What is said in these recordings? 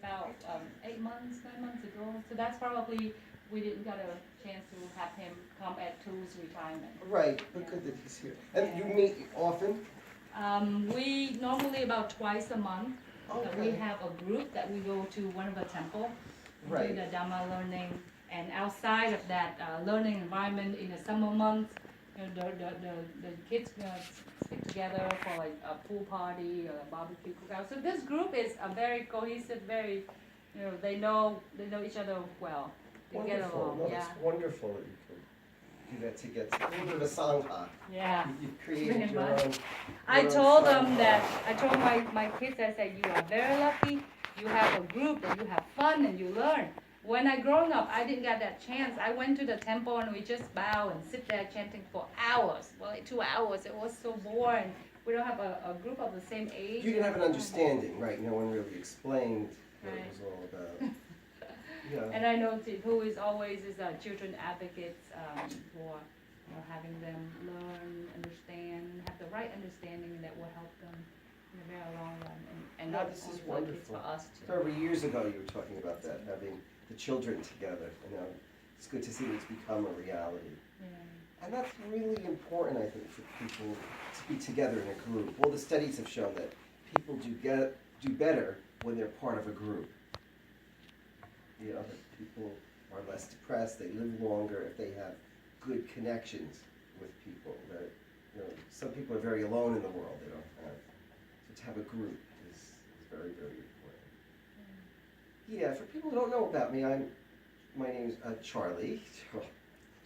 about 8 months, 9 months ago. So that's probably we didn't get a chance to have him come at Tu's retirement. Right, but good that he's here. And you meet often? We normally about twice a month. We Okay. have a group that we go to one of the temple, Right. do the Dhamma learning, and outside of that learning environment in the summer months, the kids stick together for like a pool party or a barbecue cookout. So this group is a very cohesive, very, they know each other well. They get Wonderful. along. No, Yeah. it's wonderful that you can do that together. It's a little bit of a sangha. Yeah. You've created Pretty your much. own. I your own told them sangha. that, I told my kids, I said, you are very lucky. You have a group that you have fun and you learn. When I growing up, I didn't get that chance. I went to the temple and we just bow and sit there chanting for hours. Well, like 2 hours. It was so boring. We don't have a group of the same age. You didn't have an understanding, right? No one really explained what it was all about. Yeah. And I know who is always children advocates for having them learn, understand, have the right understanding that will help them in the very long run, and No, not this only is for the kids, wonderful. for us too. Several years ago, you were talking about that, having the children together. It's good to see it's become a reality. Yeah. And that's really important, I think, for people to be together in a group. Well, the studies have shown that people do better when they're part of a group. That people are less depressed, they live longer if they have good connections with people. That some people are very alone in the world. They don't have. So to have a group is very, very important. Yeah, for people who don't know about me, my name's Charlie.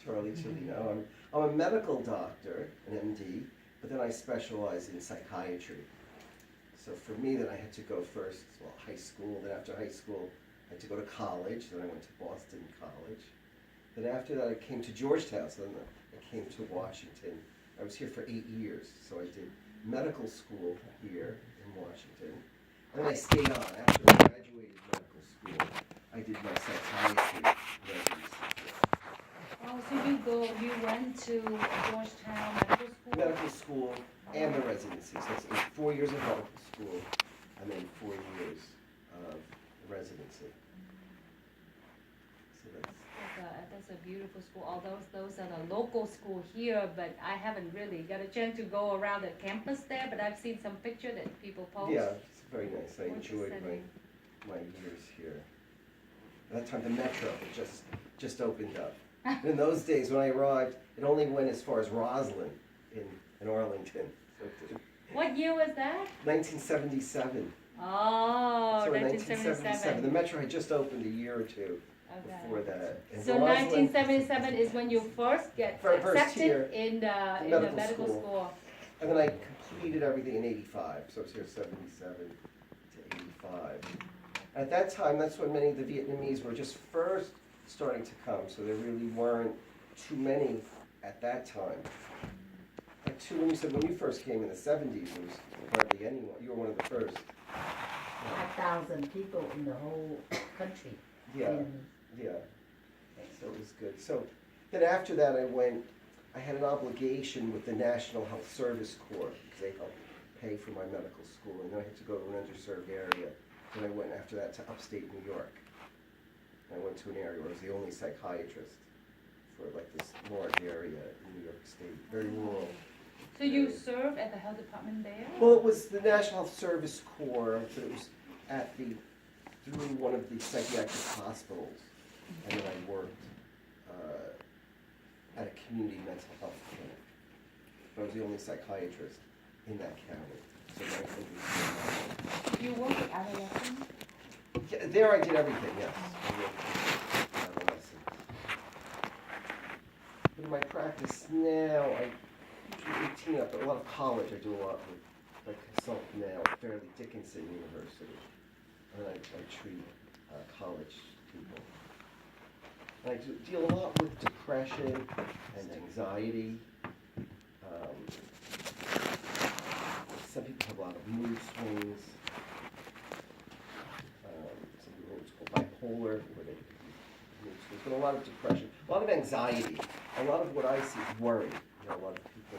Charlie Cellino. I'm a medical doctor, an MD, but then I specialize in psychiatry. So for me, then I had to go first, high school. Then after high school, I had to go to college. Then I went to Boston College. Then after that, I came to Georgetown. So then I came to Washington. I was here for 8 years. So I did medical school here in Washington. And then I stayed on. After I graduated medical school, I did my psychiatry residency. Oh, so you went to Georgetown Medical School? Medical school and the residency. So it's 4 years of medical school and then 4 years of residency. So That's a beautiful school. All those are the local school here, but I haven't really got a chance to go around the campus there. But I've seen some picture that people post. yeah, it's very nice. I Gorgeous enjoyed setting. my years here. At that time, the metro had just opened up. In those days, when I arrived, it only went as far as Roslyn in Arlington. So What year was that? 1977. Oh, So in 1977. the metro had just opened a year or two Okay. before that. And So Roslyn- 1977 is when you first get First accepted year in the medical medical school. school. And then I completed everything in 85, so I was here 77 to 85. At that time, that's when many of the Vietnamese were just first starting to come, so there really weren't too many at that time. Like when you said when you first came in the 70s, there was hardly anyone. You were one of the first. 5,000 people in the whole country. Yeah, yeah. So it was good. So then after that, I had an obligation with the National Health Service Corps because they helped pay for my medical school, and then I had to go to an underserved area. Then I went after that to upstate New York. I went to an area where I was the only psychiatrist for like this large area in New York State, very rural. So you served at the health department there? Well, it was the National Health Service Corps, but it was through one of the psychiatric hospitals, and then I worked at a community mental health clinic. But I was the only psychiatrist in that county. So You worked with adolescents? yeah, there I did everything, yes. I worked with adolescents. But in my practice now, I usually 18 up, but a lot of college I do a lot with. I consult now at Fairleigh Dickinson University, and I treat college people. And I deal a lot with depression and anxiety. Some people have a lot of mood swings. Some people it's called bipolar, where they mood swings, but a lot of depression, a lot of anxiety. A lot of what I see is worry. A lot of people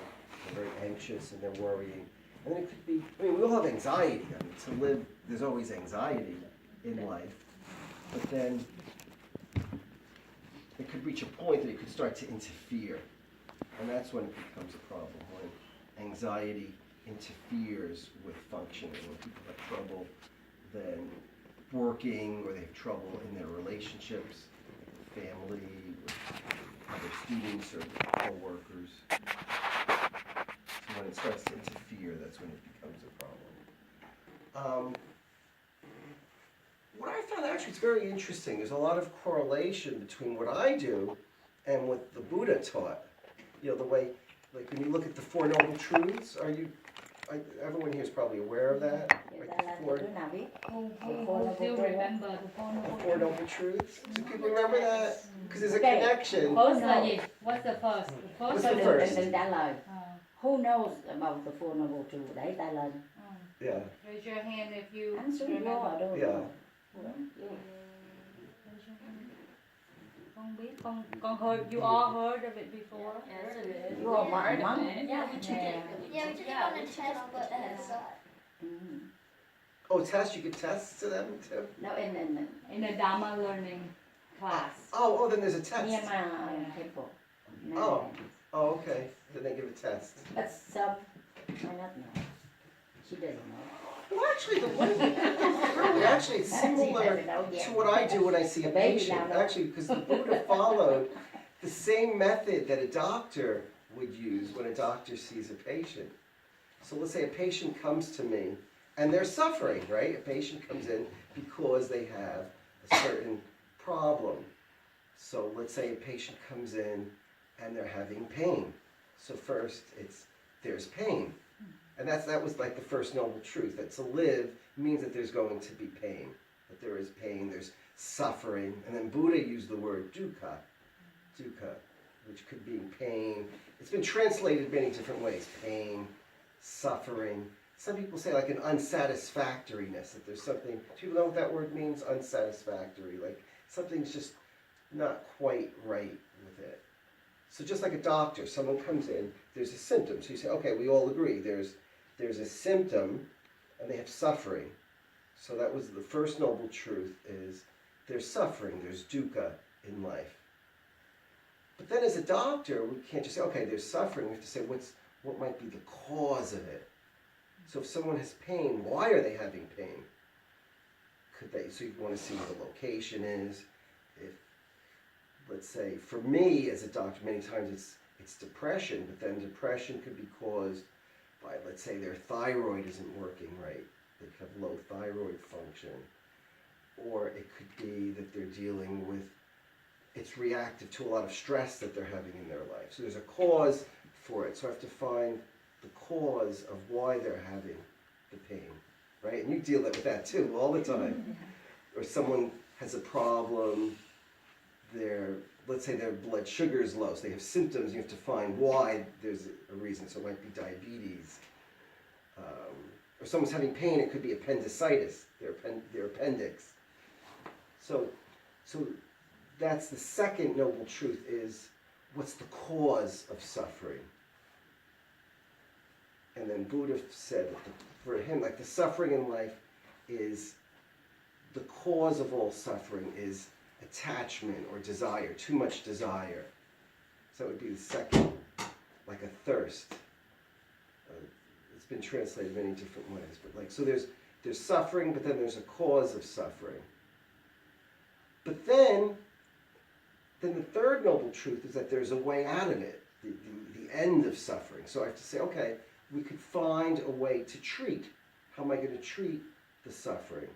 are very anxious and they're worrying. And then it could be, we all have anxiety. To live, there's always anxiety. in life, but then it could reach a point that it could start to interfere. And that's when it becomes a problem, when anxiety interferes with functioning, when people have trouble then working, or they have trouble in their relationships, family, with other students or co-workers. So when it starts to interfere, that's when it becomes a problem. What I found actually is very interesting, there's a lot of correlation between what I do and what the Buddha taught. You know, the way, like when you look at the Four Noble Truths, everyone here is probably aware of that? Like the four, Who still remember the Four Noble Truths? Do people remember that? Because there's a Okay. connection. First là gì? What's the first? The What's first the là first? Đừng trả lời. Uh, Who knows about the Four Noble Truths? Đẩy tay lên. Yeah. Raise your hand if you Anh xuống vô remember. ở đâu? Yeah. Con biết, con heard, you all heard of it before? Yes, it is. You are my mom. Yeah, we took it. Yeah, we took it on a test, but Oh, test, you could test to them too? No, in In a Dharma learning class. Oh, then there's a test. Myanmar temple. Oh. Oh, okay. Then they give a test. But some might not know. She doesn't know. Well, actually, the one actually it's similar to what I do when I see a patient. Actually, because the Buddha followed the same method that a doctor would use when a doctor sees a patient. So let's say a patient comes to me and they're suffering, right? A patient comes in because they have a certain problem. So let's say a patient comes in and they're having pain. So first, there's pain. And that was like the first noble truth, that to live means that there's going to be pain. That there is pain, there's suffering. And then Buddha used the word dukkha, which could be pain. It's been translated many different ways. Pain, suffering. Some people say like an unsatisfactoriness, that there's something, do people know what that word means? Unsatisfactory, like something's just not quite right with it. So just like a doctor, someone comes in, there's a symptom. So you say, okay, we all agree, there's a symptom and they have suffering. So that was the first noble truth, is there's suffering, there's dukkha in life. But then as a doctor, we can't just say, okay, there's suffering. We have to say, what might be the cause of it? So if someone has pain, why are they having pain? So you want to see what the location is. If, let's say, for me as a doctor, many times it's depression, but then depression could be caused by, let's say, their thyroid isn't working right. They could have low thyroid function. Or it could be that they're dealing with, it's reactive to a lot of stress that they're having in their life. So there's a cause for it. So I have to find the cause of why they're having the pain, right? And you deal with that too all the time. Or someone has a problem, let's say their blood sugar is low, so they have symptoms, you have to find why there's a reason. So it might be diabetes. Or someone's having pain, it could be appendicitis, their appendix. So that's the second noble truth, is what's the cause of suffering? And then Buddha said that for him, like the suffering in life is, the cause of all suffering is attachment or desire, too much desire. So that would be the second, like a thirst. It's been translated many different ways, but like, so there's suffering, but then there's a cause of suffering. But then the third noble truth is that there's a way out of it, the end of suffering. So I have to say, okay, we could find a way to treat. How am I going to treat the suffering?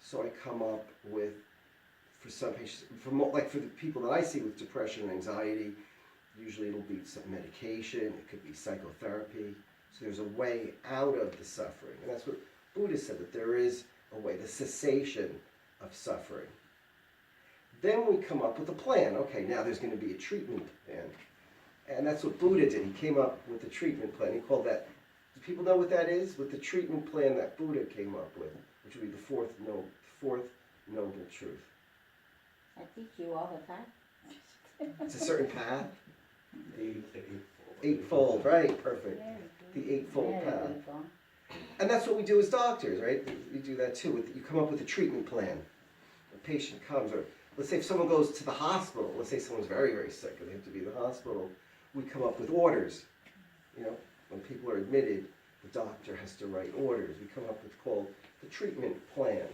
So I come up with, for some patients, like for the people that I see with depression and anxiety, usually it'll be some medication, it could be psychotherapy. So there's a way out of the suffering. And that's what Buddha said, that there is a way, the cessation of suffering. Then we come up with a plan. Okay, now there's going to be a treatment plan. And that's what Buddha did. He came up with a treatment plan. He called that, do people know what that is? With the treatment plan that Buddha came up with, which would be the fourth noble truth. I teach you all the time. It's a certain path. Eightfold, right? Perfect. The eightfold path. And that's what we do as doctors, right? We do that too. You come up with a treatment plan. A patient comes, or let's say if someone goes to the hospital, let's say someone's very, very sick and they have to be in the hospital, we come up with orders. You know, when people are admitted, the doctor has to write orders. We come up with called the treatment plan.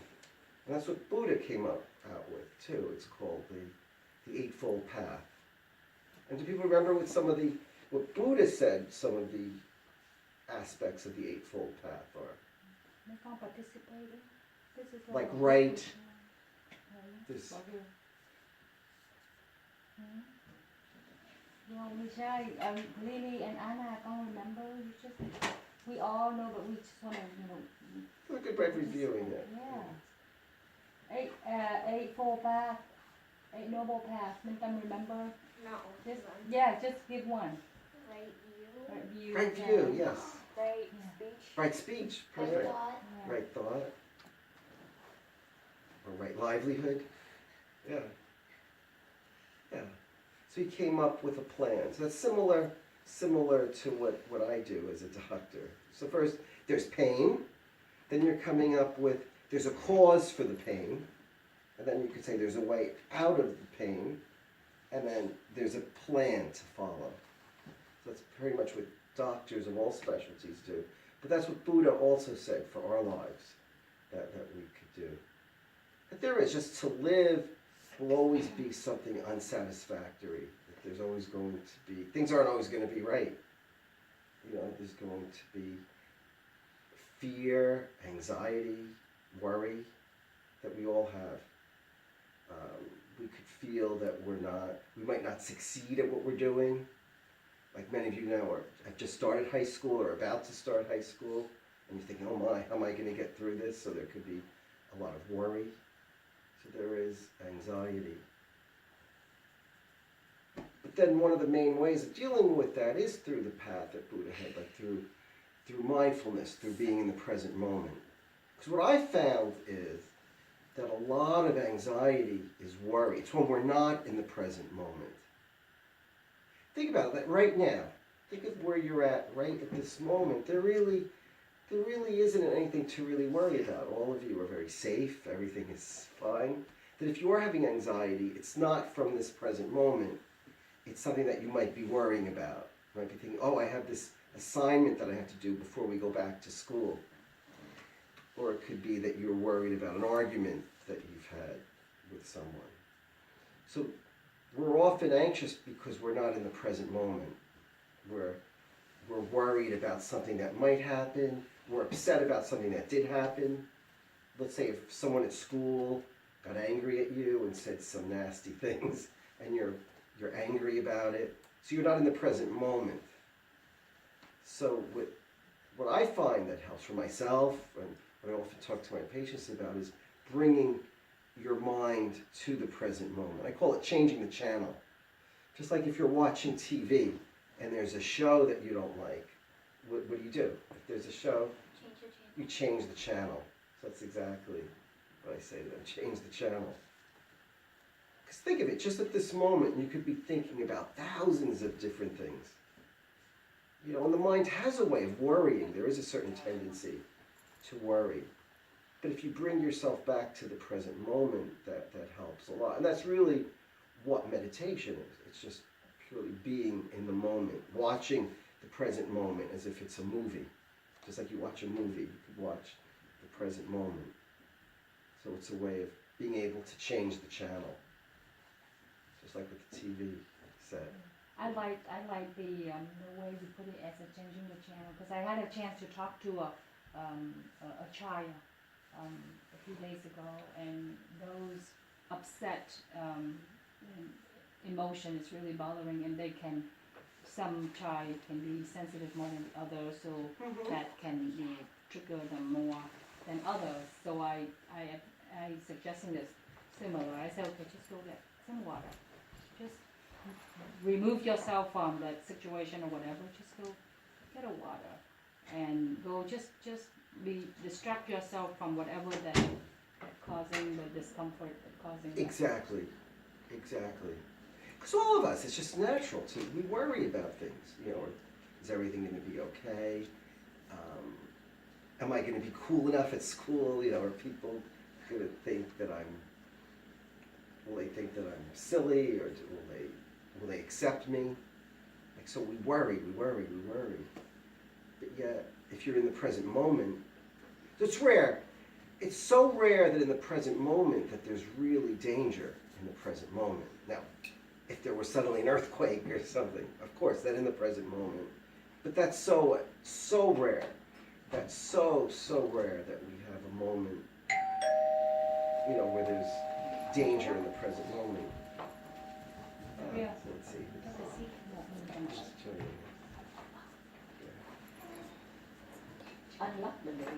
And that's what Buddha came out with too. It's called the Eightfold Path. And do people remember what Buddha said some of the aspects of the Eightfold Path are? Mấy con participating. This is Like right, this, Well, we say, Lily and Anna, I can't remember. We all know, but we just want to, look at by reviewing it. Yeah. Eightfold path, eight noble paths. Make them remember. Not Just, one. yeah, just give one. Right view. Right view. Right view, yes. Right Yeah. speech. Right speech, Right perfect. thought. Yeah. Right thought. Or right livelihood. Yeah. Yeah. So he came up with a plan. So that's similar to what I do as a doctor. So first, there's pain. Then you're coming up with, there's a cause for the pain. And then you could say there's a way out of the pain. And then there's a plan to follow. So that's pretty much what doctors of all specialties do. But that's what Buddha also said for our lives that we could do. But there is, just to live will always be something unsatisfactory. There's always going to be, things aren't always going to be right. You know, there's going to be fear, anxiety, worry that we all have. We could feel that we might not succeed at what we're doing. Like many of you now have just started high school or about to start high school, and you're thinking, oh my, how am I going to get through this? So there could be a lot of worry. So there is anxiety. But then one of the main ways of dealing with that is through the path that Buddha had, like through mindfulness, through being in the present moment. Because what I found is that a lot of anxiety is worry. It's when we're not in the present moment. Think about that right now. Think of where you're at right at this moment. There really isn't anything to really worry about. All of you are very safe. Everything is fine. That if you are having anxiety, it's not from this present moment. It's something that you might be worrying about. You might be thinking, oh, I have this assignment that I have to do before we go back to school. Or it could be that you're worried about an argument that you've had with someone. So we're often anxious because we're not in the present moment. We're worried about something that might happen. We're upset about something that did happen. Let's say if someone at school got angry at you and said some nasty things, and you're angry about it. So you're not in the present moment. So what I find that helps for myself, and what I often talk to my patients about, is bringing your mind to the present moment. I call it changing the channel. Just like if you're watching TV and there's a show that you don't like, what do you do? If there's a show, you change the channel. So that's exactly what I say to them, change the channel. Because think of it, just at this moment, you could be thinking about thousands of different things. You know, and the mind has a way of worrying. There is a certain tendency to worry. But if you bring yourself back to the present moment, that helps a lot. And that's really what meditation is. It's just purely being in the moment, watching the present moment as if it's a movie. Just like you watch a movie, you could watch the present moment. So it's a way of being able to change the channel. Just like what the TV said. I like the way you put it as a changing the channel, because I had a chance to talk to a child a few days ago, and those upset emotion is really bothering, and some child can be sensitive more than others, so that can trigger them more than others. So I suggesting this similar. I said, okay, just go get some water. Just remove yourself from that situation or whatever. Just go get a water and go. Just distract yourself from whatever that causing the discomfort, causing. Exactly. Because all of us, it's just natural we worry about things. You know, is everything going to be okay? am I gonna be cool enough at school, you know, are people gonna think that will they think that I'm silly, or will they accept me? Like, so we worry. But yet, if you're in the present moment, it's rare. It's so rare that in the present moment that there's really danger in the present moment. Now, if there was suddenly an earthquake or something, of course, then in the present moment. But that's so rare. That's so rare that we have a moment, you know, where there's danger in the present moment. Yeah. Let's see. Just show you. Unlock the door.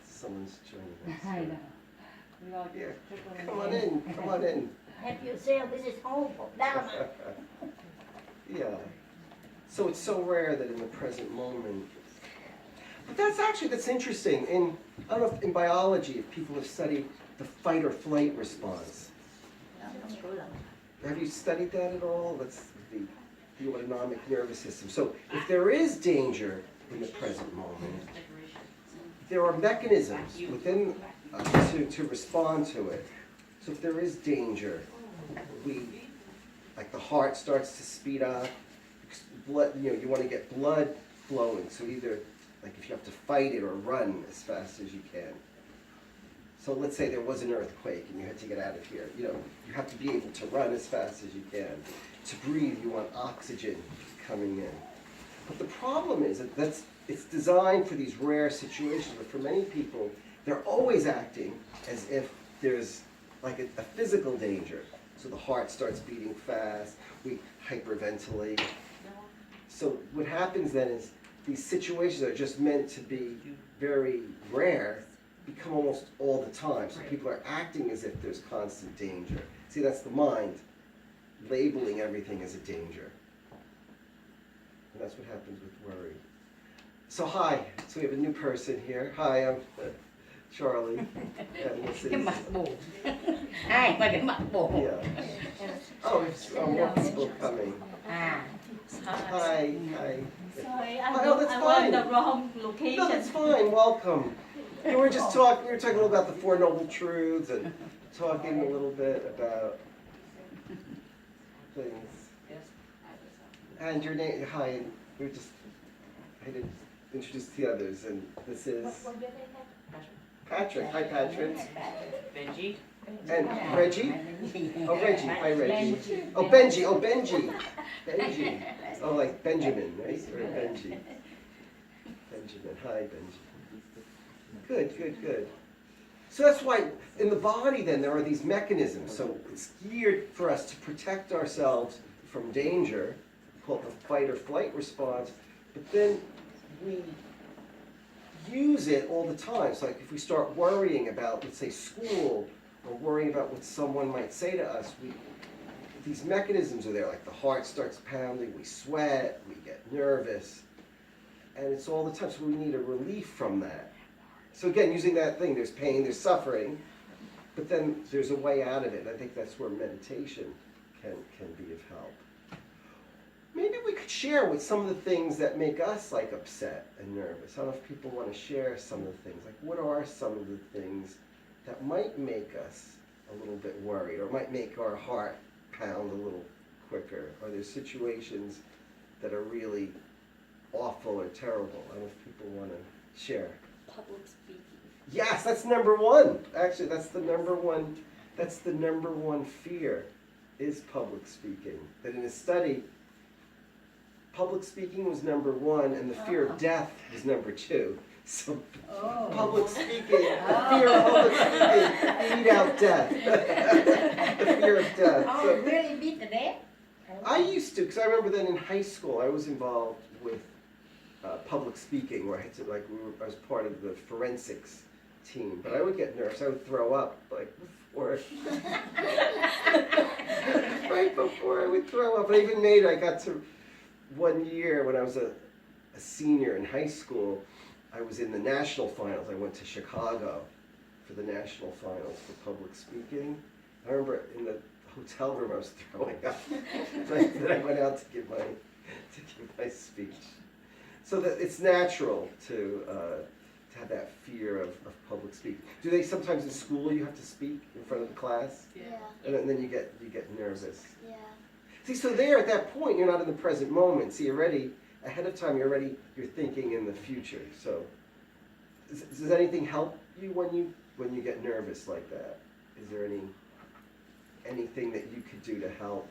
Someone's joining us. I know. We all Yeah, trickling come on in. Have yourself, this is home for Dharma. Yeah. So it's so rare that in the present moment. But that's interesting. I don't know if in biology, if people have studied the fight or flight response. Have you studied that at all? That's the autonomic nervous system. So if there is danger in the present moment, there are mechanisms within to respond to it. So if there is danger, like the heart starts to speed up, blood, you know, you want to get blood flowing. So either, like if you have to fight it or run as fast as you can. So let's say there was an earthquake and you had to get out of here. You know, you have to be able to run as fast as you can. To breathe, you want oxygen coming in. But the problem is that it's designed for these rare situations, but for many people, they're always acting as if there's like a physical danger. So the heart starts beating fast, we hyperventilate. So what happens then is these situations that are just meant to be very rare become almost all the time. So people are acting as if there's constant danger. See, that's the mind labeling everything as a danger. And that's what happens with worry. So hi, so we have a new person here. Hi, I'm Charlie. And this is... Cái mặt buồn. Ai mà cái mặt buồn. Yeah. Oh, there's more people coming. À. Hi. Sorry, Oh, that's I fine. went the wrong location. No, that's fine. Welcome. We were talking a little about the Four Noble Truths and talking a little bit about things. And your name, hi, and we were just, I didn't introduce the others, and this is Patrick. Hi, Patrick. Benji. And Reggie? Oh, Reggie. Hi, Reggie. Oh, Benji. Benji. Oh, like Benjamin, right? Or Benji. Benjamin. Hi, Benji. Good. So that's why in the body then there are these mechanisms. So it's geared for us to protect ourselves from danger, called the fight or flight response, but then we use it all the time. So like if we start worrying about, let's say, school, or worrying about what someone might say to us, these mechanisms are there, like the heart starts pounding, we sweat, we get nervous, and it's all the time, so we need a relief from that. So again, using that thing, there's pain, there's suffering, but then there's a way out of it. I think that's where meditation can be of help. Maybe we could share with some of the things that make us like upset and nervous. I don't know if people want to share some of the things. Like, what are some of the things that might make us a little bit worried, or might make our heart pound a little quicker? Are there situations that are really awful or terrible? I don't know if people want to share. Public speaking. Yes, that's number one. Actually, that's the number one fear, is public speaking. That in a study, public speaking was number one, and the fear of death was number two. So public speaking, the fear of public speaking, beat out death. The fear of death. Oh, So, really beat the death? I used to, because I remember then in high school, I was involved with public speaking, where I had to, I was part of the forensics team, but I would get nervous. I would throw up, like, before. Right before I would throw up. I got to one year when I was a senior in high school, I was in the national finals. I went to Chicago for the national finals for public speaking. I remember in the hotel room, I was throwing up. Then I went out to give my speech. So that it's natural to have that fear of public speaking. Do they sometimes in school you have to speak in front of the class? Yeah. And then you get nervous. Yeah. See, so there at that point, you're not in the present moment. See, you're ready, ahead of time, you're thinking in the future. So does anything help you when you get nervous like that? Is there anything that you could do to help?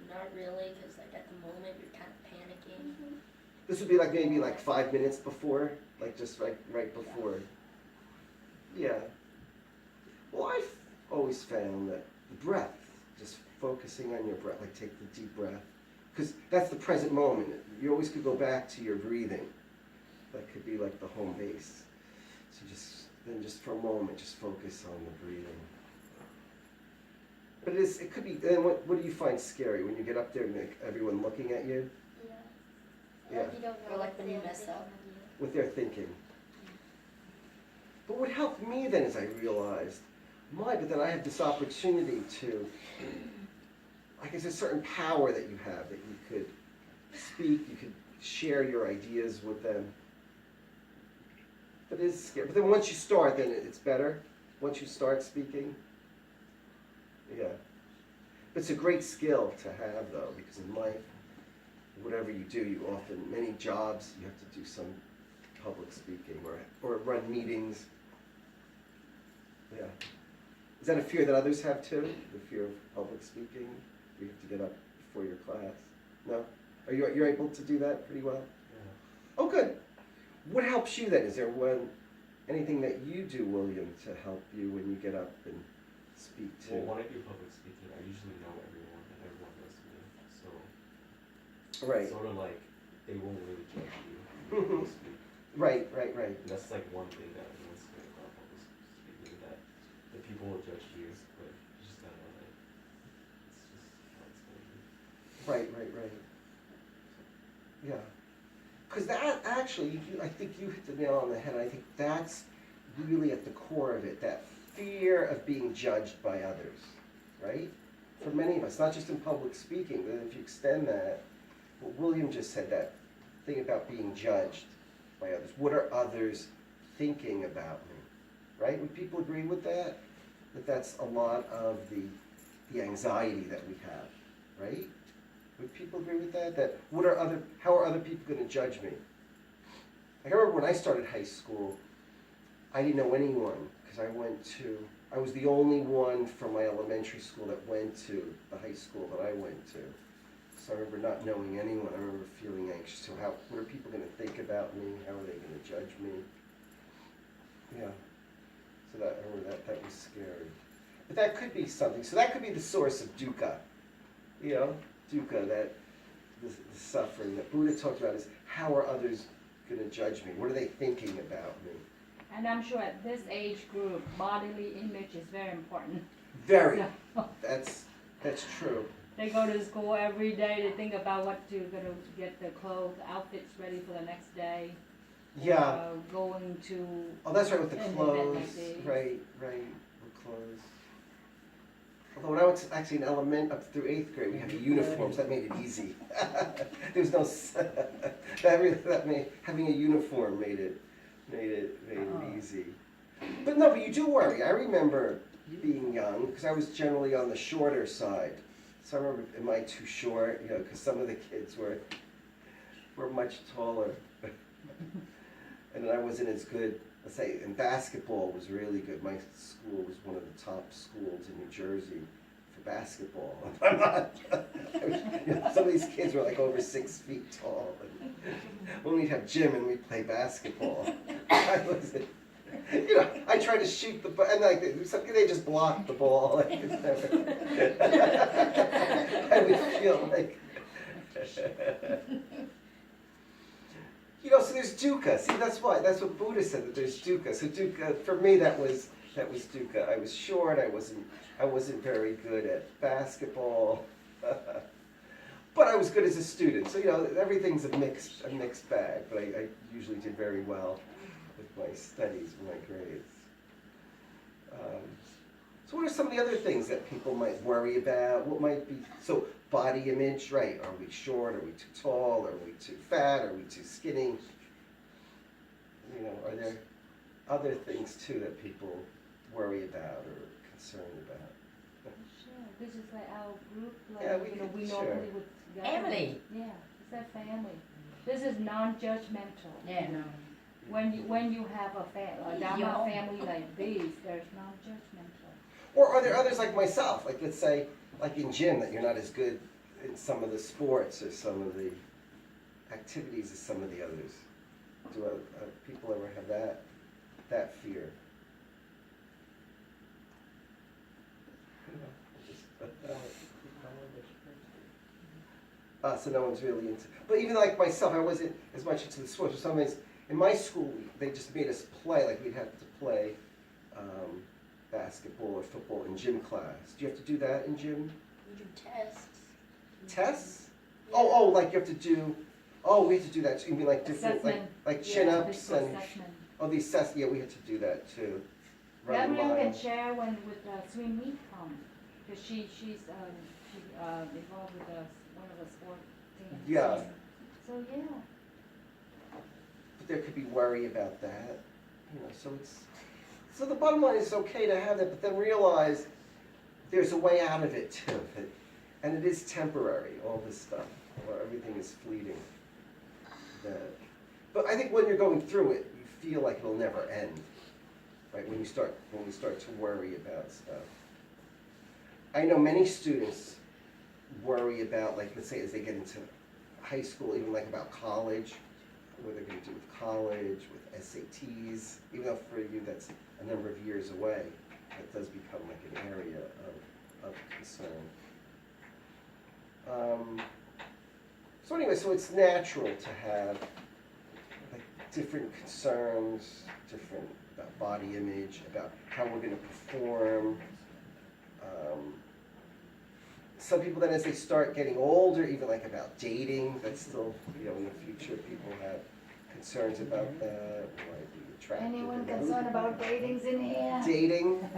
Not really, because like at the moment you're kind of panicking. This would be like maybe like 5 minutes before, like just right before. Yeah. Well, I've always found that the breath, just focusing on your breath, like take the deep breath, because that's the present moment. You always could go back to your breathing. That could be like the home base. So just for a moment, just focus on the breathing. But it could be, then what do you find scary when you get up there and everyone looking at you? Yeah. Yeah. Like you don't know Or like what when you they're mess thinking up. of you. What they're thinking. But what helped me then is I realized, but then I have this opportunity to, I guess there's a certain power that you have that you could speak, you could share your ideas with them. But it is scary. But then once you start, then it's better. Once you start speaking. Yeah. But it's a great skill to have though, because in life, whatever you do, many jobs, you have to do some public speaking or run meetings. Yeah. Is that a fear that others have too? The fear of public speaking? You have to get up before your class? No? You're able to do that pretty well? Yeah. Oh, good. What helps you then? Is there anything that you do, William, to help you when you get up and speak to? Well, when I do public speaking, I usually know everyone and everyone knows me. So Right. sort of like they won't really judge you when you speak. Right. And that's like one thing that everyone's scared about public speaking, that the people will judge you, but you just gotta know that it's just how it's gonna be. Right. Yeah. Because that actually, I think you hit the nail on the head. I think that's really at the core of it, that fear of being judged by others, right? For many of us, not just in public speaking, but if you extend that, what William just said, that thing about being judged by others. What are others thinking about me, right? Would people agree with that? That that's a lot of the anxiety that we have, right? Would people agree with that? That how are other people going to judge me? I remember when I started high school, I didn't know anyone because I was the only one from my elementary school that went to the high school that I went to. So I remember not knowing anyone. I remember feeling anxious. So what are people going to think about me? How are they going to judge me? Yeah. So I remember that was scary. But that could be something. So that could be the source of dukkha. Dukkha, that the suffering that Buddha talked about is how are others going to judge me? What are they thinking about me? And I'm sure at this age group, bodily image is very important. Very. So, That's true. they go to school every day, they think about what to get the clothes, outfits ready for the next day. Yeah. Going to. Oh, that's right, with the and clothes. midnight days. Right, with clothes. Although when I was actually in up through 8th grade, we had the uniforms. That made it easy. There was no having a uniform made it easy. But you do worry. I remember being young because I was generally on the shorter side. So I remember, am I too short? Because some of the kids were much taller, and I wasn't as good. Let's say, and basketball was really good. My school was one of the top schools in New Jersey for basketball. I'm not. Some of these kids were like over 6 feet tall. And when we'd have gym and we'd play basketball, I wasn't. I tried to shoot the ball, and they just blocked the ball. I would feel like. So there's dukkha. See, that's what Buddha said, that there's dukkha. So dukkha, for me, that was dukkha. I was short. I wasn't very good at basketball, but I was good as a student. So everything's a mixed bag. But I usually did very well with my studies, my grades. So So what are some of the other things that people might worry about? What might be, so body image, right? Are we short? Are we too tall? Are we too fat? Are we too skinny? You know, are there other things too that people worry about or concerned about? Sure, this is like our group, like, Yeah, we you know, could- we sure. normally would gather. Family. Yeah, it's a family. This is non-judgmental. Yeah, no. When you have a Dharma Yeah. family like this, there's non-judgmental. Or are there others like myself, like let's say, like in gym, that you're not as good in some of the sports or some of the activities as some of the others? Do people ever have that fear? So no one's really into, but even like myself, I wasn't as much into the sports. For some reason, in my school, they just made us play, like we'd have to play basketball or football in gym class. Do you have to do that in gym? We do tests. Tests? Oh, like you have to do, we have to do that too. You mean like different, Assessment. like chin-ups physical and, assessment. the assess, yeah, we had to do that too. Run a Gabrielle mile. can share when with swim meet come, because she's involved with one of the sport teams. Yeah. So yeah. But there could be worry about that, so the bottom line is it's okay to have that, but then realize there's a way out of it too, and it is temporary, all this stuff, or everything is fleeting. But I think when you're going through it, you feel like it'll never end, right? When we start to worry about stuff. I know many students worry about, like, let's say as they get into high school, even like about college, what they're going to do with college, with SATs, even though for you that's a number of years away, that does become like an area of concern. So anyway, so it's natural to have like different concerns, different about body image, about how we're going to perform. Some people then, as they start getting older, even like about dating, that's still, in the future, people have concerns about that. Might be attractive. Anyone or not. concerned about datings in here? Dating?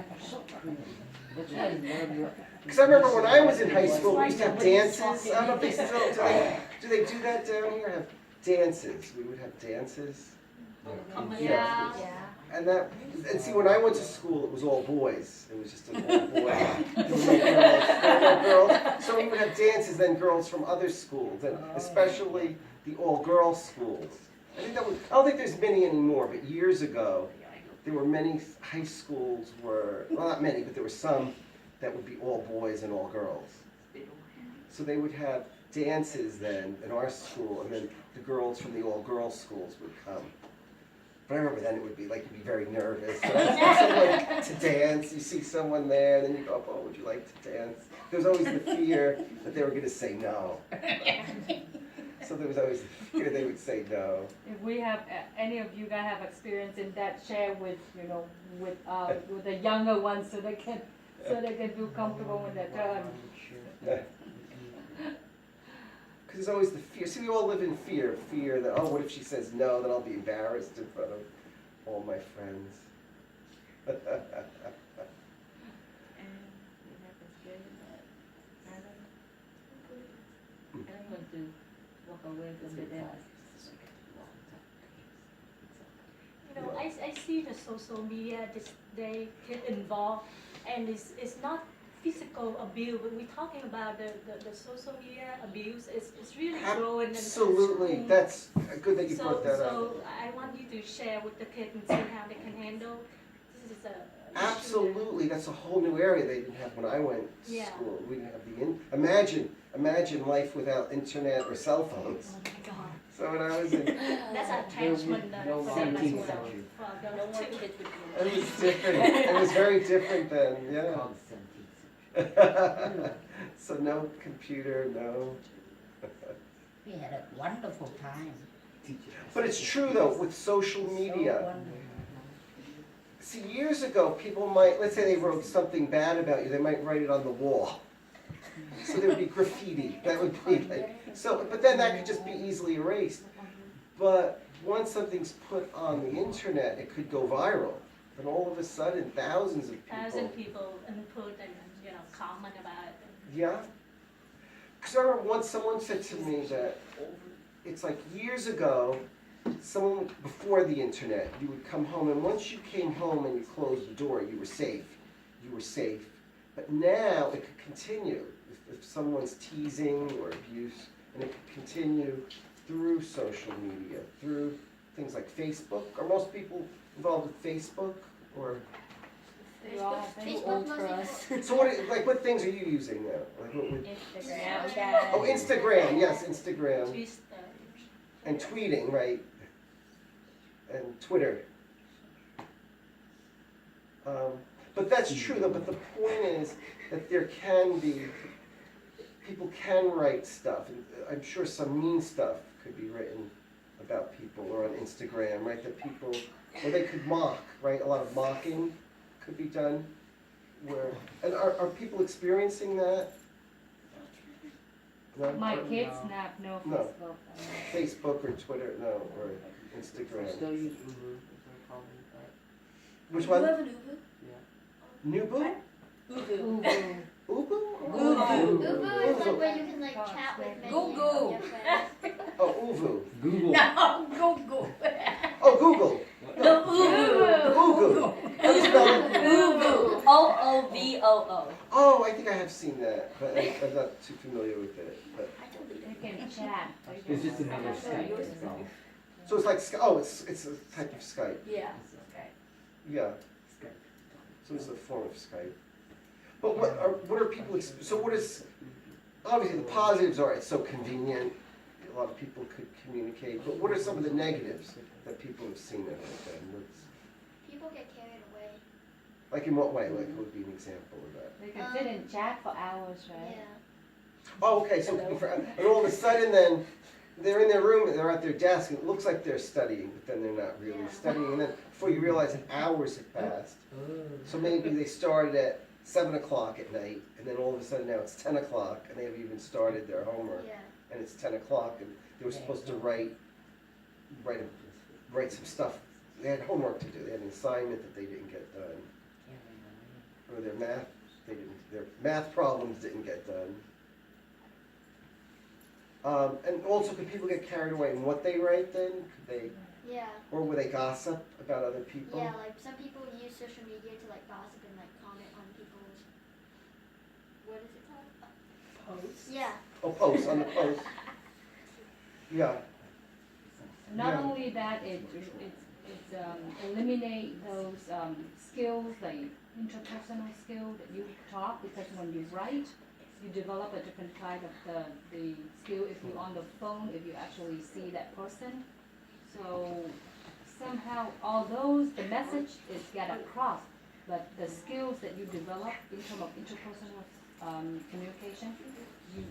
Because I remember when I was in high school, we used to have dances. I don't know if they still do they do that down here? Have dances. We would have dances. Yeah. And see, when I went to school, it was all boys. It was just an all boy. There were no girls. So we would have dances, then girls from other schools, and especially the all-girls schools. I don't think there's many anymore, but years ago, there were many high schools well, not many, but there were some that would be all boys and all girls. So they would have dances then in our school, and then the girls from the all-girls schools would come. But I remember then it would be like, you'd be very nervous. So someone to dance, you see someone there, and then you go, oh, would you like to dance? There was always the fear that they were going to say no. So there was always the fear they would say no. If we have any of you guys have experience in that, share with with the younger ones so they can feel comfortable when they're done. Because there's always the fear. See, we all live in fear that, what if she says no, then I'll be embarrassed in front of all my friends. I want to walk away from the dance. I see the social media, they get involved, and it's not physical abuse, but we're talking about the social media abuse. It's really growing. Absolutely, that's good that you brought that up. So I want you to share with the kids and see how they can handle. This is a Absolutely, that's a whole new area they didn't have when I went to school. We didn't have imagine life without internet or cell phones. Oh my God. So when I was in, That's attachment no for them as 17th well. century. For No more adults too. kids would be. it was different. It was very different then, yeah. Called 17th century. So no computer, no. We had a wonderful time. But it's true though, with social So media. wonderful. See, years ago, people might, let's say they wrote something bad about you, they might write it on the wall. So there would be graffiti. That would be like, but then that could just be easily erased. But once something's put on the internet, it could go viral. And all of a sudden, thousands of people. 1,000 people input and, you know, comment about it. Yeah. Because I remember once someone said to me that it's like years ago, someone before the internet, you would come home, and once you came home and you closed the door, you were safe. You were safe. But now it could continue if someone's teasing or abuse, and it could continue through social media, through things like Facebook. Are most people involved with Facebook or? We all have Facebook Facebook. old for us. So what things are you using now? Like what would? Instagram. Oh, Instagram. Yes, Instagram. Twist, And tweeting, right? And Twitter. But that's true though, but the point is that there can be, people can write stuff. And I'm sure some mean stuff could be written about people or on Instagram, right? That people, or they could mock, right? A lot of mocking could be done. Where, and are people experiencing that? No? My Or kids have no No. Facebook. Facebook or Twitter, no, or Instagram. Still use Uber, is there a problem with that? Which You one? have an Uber? Nubu? Ooh, Ubu? Ubu is Uvu. like where you can like chat with many Google. of your friends. Oh, Uvu. Google. No, Google. Oh, Google. No, Ubu. Uvu. How do you spell it? Ubu. OOVOO. Oh, I think I have seen that, but I'm not too familiar with it. But I deleted you it. can chat. It's just another Skype itself. so it's like oh, it's a type of Skype. Yeah. Yeah. So it's a form of Skype. But what are people? So what is? Obviously, the positives are it's so convenient. A lot of people could communicate. But what are some of the negatives that people have seen of it? Then? People get carried away. Like in what way? Like what would be an example of that? They can sit and chat for hours, right? Yeah. Oh, okay. So and all of a sudden, then they're in their room and they're at their desk, and it looks like they're studying, but then they're not really Yeah. studying. And then before you realize it, hours have passed. So maybe they started at 7 o'clock at night, and then all of a sudden now it's 10 o'clock, and they haven't even started their homework, Yeah. and it's 10 o'clock, and they were supposed to write some stuff. They had homework to do. They had an assignment that they didn't get done, or their math problems didn't get done. And also, could people get carried away in what they write then? Could they, Yeah. or will they gossip about other people? Yeah, like some people use social media to like gossip and like comment on people's, what is it called? Post. Yeah. Oh, posts on the post. Yeah. Not Yeah. only that, it's eliminate those skills, like interpersonal skill that you talk, because when you write, you develop a different kind of the skill if you're on the phone, if you actually see that person. So somehow, although the message is get across, but the skills that you develop in terms of interpersonal communication, you